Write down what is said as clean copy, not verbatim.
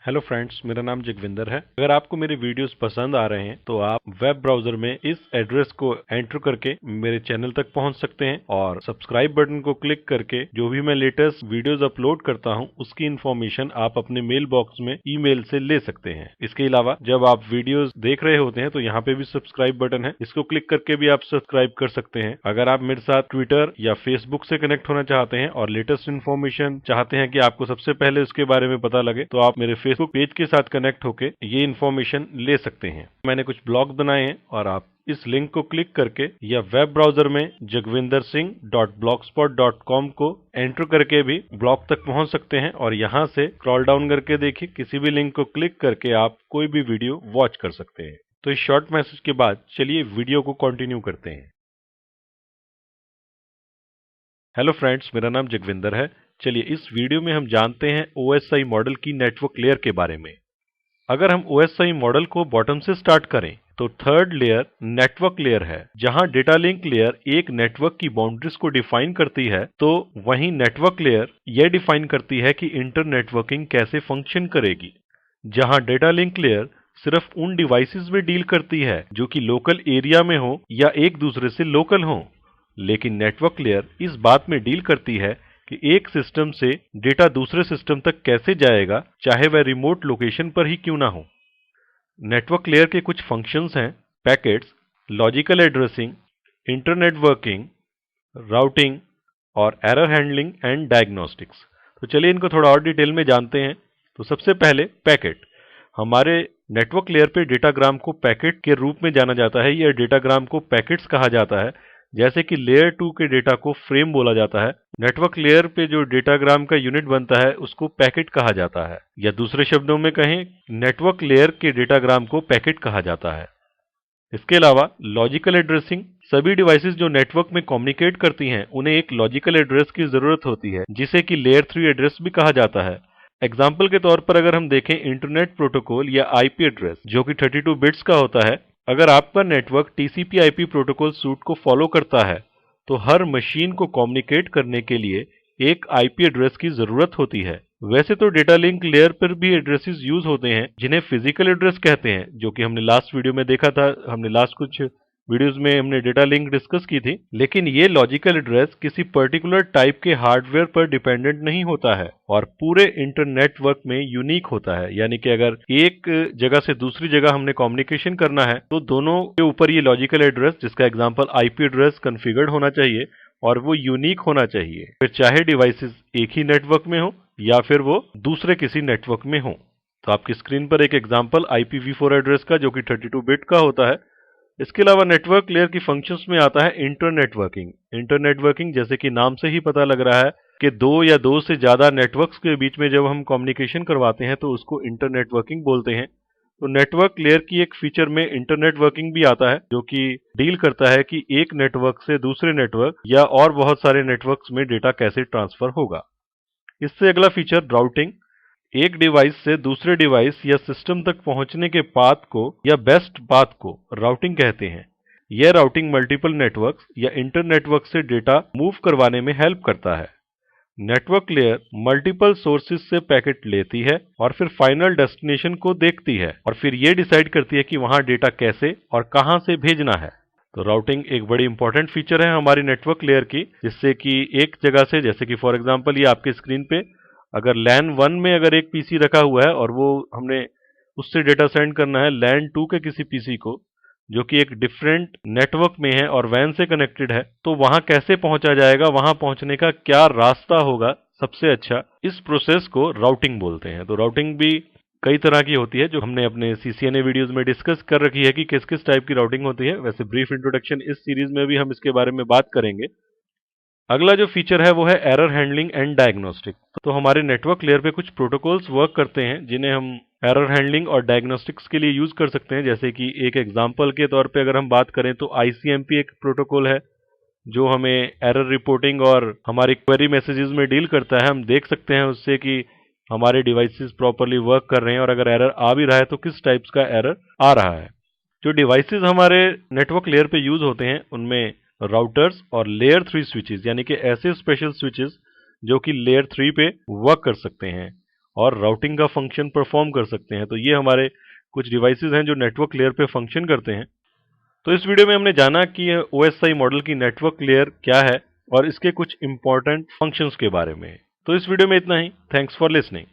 Hello friends, मेरा नाम जगविंदर है। अगर आपको मेरे वीडियोस पसंद आ रहे हैं तो आप वेब ब्राउजर में इस एड्रेस को एंटर करके मेरे चैनल तक पहुंच सकते हैं और सब्सक्राइब बटन को क्लिक करके जो भी मैं लेटेस्ट वीडियोस अपलोड करता हूं उसकी इन्फॉर्मेशन आप अपने मेल बॉक्स में ईमेल से ले सकते हैं। इसके अलावा जब आप वीडियोस देख रहे होते हैं तो यहाँ पे भी सब्सक्राइब बटन है, इसको क्लिक करके भी आप सब्सक्राइब कर सकते हैं। अगर आप मेरे साथ ट्विटर या फेसबुक से कनेक्ट होना चाहते हैं और लेटेस्ट इन्फॉर्मेशन चाहते हैं कि आपको सबसे पहले उसके बारे में पता लगे तो आप मेरे फेसबुक पेज के साथ कनेक्ट होके ये इन्फॉर्मेशन ले सकते हैं। मैंने कुछ ब्लॉग बनाए हैं और आप इस लिंक को क्लिक करके या वेब ब्राउजर में jagvindarsingh.blogspot.com को एंटर करके भी ब्लॉग तक पहुंच सकते हैं और यहां से स्क्रॉल डाउन करके देखिए किसी भी लिंक को क्लिक करके आप कोई भी वीडियो वॉच कर सकते हैं। तो इस शॉर्ट मैसेज के बाद चलिए वीडियो को कंटिन्यू करते हैं। हेलो फ्रेंड्स, मेरा नाम जगविंदर है। चलिए इस वीडियो में हम जानते हैं OSI मॉडल की नेटवर्क लेयर के बारे में। अगर हम OSI मॉडल को बॉटम से स्टार्ट करें तो थर्ड लेयर नेटवर्क लेयर है, जहां डेटा लिंक लेयर एक नेटवर्क की बाउंड्रीज को डिफाइन करती है, तो वहीं नेटवर्क लेयर यह डिफाइन करती है कि इंटर नेटवर्किंग कैसे फंक्शन करेगी। जहां डेटा लिंक लेयर सिर्फ उन डिवाइसेस में डील करती है जो कि लोकल एरिया में हो या एक दूसरे से लोकल हो, लेकिन नेटवर्क लेयर इस बात में डील करती है कि एक सिस्टम से डेटा दूसरे सिस्टम तक कैसे जाएगा, चाहे वह रिमोट लोकेशन पर ही क्यों ना हो। नेटवर्क लेयर के कुछ फंक्शंस हैं: packets, logical addressing, internetworking, routing और एरर हैंडलिंग एंड डायग्नोस्टिक्स। तो चलिए इनको थोड़ा और डिटेल में जानते हैं। तो सबसे पहले पैकेट। हमारे नेटवर्क लेयर पे डेटाग्राम को पैकेट के रूप में जाना जाता है। यह डेटाग्राम को पैकेट्स कहा जाता है। जैसे कि लेयर 2 के डेटा को फ्रेम बोला जाता है, नेटवर्क लेयर पे जो डेटाग्राम का यूनिट बनता है उसको पैकेट कहा जाता है, या दूसरे शब्दों में कहें नेटवर्क लेयर के डेटाग्राम को पैकेट कहा जाता है। इसके अलावा लॉजिकल एड्रेसिंग। सभी डिवाइसेस जो नेटवर्क में कम्युनिकेट करती हैं उन्हें एक लॉजिकल एड्रेस की जरूरत होती है, जिसे कि लेयर 3 एड्रेस भी कहा जाता है। एग्जाम्पल के तौर पर अगर हम देखें इंटरनेट प्रोटोकॉल या आईपी एड्रेस जो कि 32 बिट्स का होता है। अगर आपका नेटवर्क TCP/IP प्रोटोकॉल सूट को फॉलो करता है तो हर मशीन को कम्युनिकेट करने के लिए एक आईपी एड्रेस की जरूरत होती है। वैसे तो डेटा लिंक लेयर पर भी एड्रेसेस यूज होते हैं जिन्हें फिजिकल एड्रेस कहते हैं, जो कि हमने लास्ट वीडियो में देखा था। हमने लास्ट कुछ वीडियोस में हमने डेटा लिंक डिस्कस की थी। लेकिन ये लॉजिकल एड्रेस किसी पर्टिकुलर टाइप के हार्डवेयर पर डिपेंडेंट नहीं होता है और पूरे इंटरनेटवर्क में यूनिक होता है। यानी कि अगर एक जगह से दूसरी जगह हमने कम्युनिकेशन करना है तो दोनों के ऊपर ये लॉजिकल एड्रेस, जिसका एग्जांपल आईपी एड्रेस, कॉन्फ़िगर्ड होना चाहिए और वो यूनिक होना चाहिए, फिर चाहे डिवाइसेस एक ही नेटवर्क में हो या फिर वो दूसरे किसी नेटवर्क में हो। तो आपकी स्क्रीन पर एक एग्जांपल IPv4 एड्रेस का, जो कि 32 बिट का होता है। इसके अलावा नेटवर्क लेयर की फंक्शंस में आता है इंटरनेटवर्किंग। इंटरनेटवर्किंग जैसे कि नाम से ही पता लग रहा है कि दो या दो से ज्यादा नेटवर्क्स के बीच में जब हम कम्युनिकेशन करवाते हैं तो उसको इंटरनेटवर्किंग बोलते हैं। तो नेटवर्क लेयर की एक फीचर में इंटरनेटवर्किंग भी आता है, जो कि डील करता है कि एक नेटवर्क से दूसरे नेटवर्क या और बहुत सारे नेटवर्क्स में डेटा कैसे ट्रांसफर होगा। इससे अगला फीचर राउटिंग। एक डिवाइस से दूसरे डिवाइस या सिस्टम तक पहुंचने के पाथ को या बेस्ट पाथ को राउटिंग कहते हैं। यह राउटिंग मल्टीपल नेटवर्क्स या इंटरनेटवर्क से डेटा मूव करवाने में हेल्प करता है। नेटवर्क लेयर मल्टीपल सोर्सेज से पैकेट लेती है और फिर फाइनल डेस्टिनेशन को देखती है और फिर यह डिसाइड करती है कि वहां डेटा कैसे और कहां से भेजना है। तो राउटिंग एक बड़ी इंपॉर्टेंट फीचर है हमारी नेटवर्क लेयर की, जिससे कि एक जगह से, जैसे कि फॉर एग्जांपल ये आपके स्क्रीन पे अगर LAN 1 में अगर एक पीसी रखा हुआ है और वो हमने उससे डेटा सेंड करना है LAN 2 के किसी पीसी को, जो कि एक डिफरेंट नेटवर्क में है और WAN से कनेक्टेड है, तो वहां कैसे पहुंचा जाएगा, वहां पहुंचने का क्या रास्ता होगा सबसे अच्छा, इस प्रोसेस को राउटिंग बोलते हैं। तो राउटिंग भी कई तरह की होती है, जो हमने अपने CCNA वीडियोस में डिस्कस कर रखी है कि किस किस टाइप की राउटिंग होती है। वैसे ब्रीफ इंट्रोडक्शन इस सीरीज में भी हम इसके बारे में बात करेंगे। अगला जो फीचर है वो है एरर हैंडलिंग एंड डायग्नोस्टिक। तो हमारे नेटवर्क लेयर पे कुछ प्रोटोकॉल्स वर्क करते हैं जिन्हें हम एरर हैंडलिंग और डायग्नोस्टिक्स के लिए यूज कर सकते हैं। जैसे कि एक एग्जांपल के तौर पे अगर हम बात करें तो ICMP एक प्रोटोकॉल है जो हमें एरर रिपोर्टिंग और हमारी क्वेरी मैसेजेस में डील करता है। हम देख सकते हैं उससे कि हमारे डिवाइसेस प्रॉपरली वर्क कर रहे हैं और अगर एरर आ भी रहा है तो किस टाइप्स का एरर आ रहा है। जो डिवाइसेस हमारे नेटवर्क लेयर पे यूज होते हैं उनमें राउटर्स और लेयर 3 स्विचेस, यानी कि ऐसे स्पेशल स्विचेस जो कि लेयर 3 पे वर्क कर सकते हैं। और राउटिंग का फंक्शन परफॉर्म कर सकते हैं। तो ये हमारे कुछ डिवाइसेस हैं जो नेटवर्क लेयर पे फंक्शन करते हैं। तो इस वीडियो में हमने जाना कि OSI मॉडल की नेटवर्क लेयर क्या है और इसके कुछ इंपॉर्टेंट फंक्शंस के बारे में। तो इस वीडियो में इतना ही। Thanks for listening.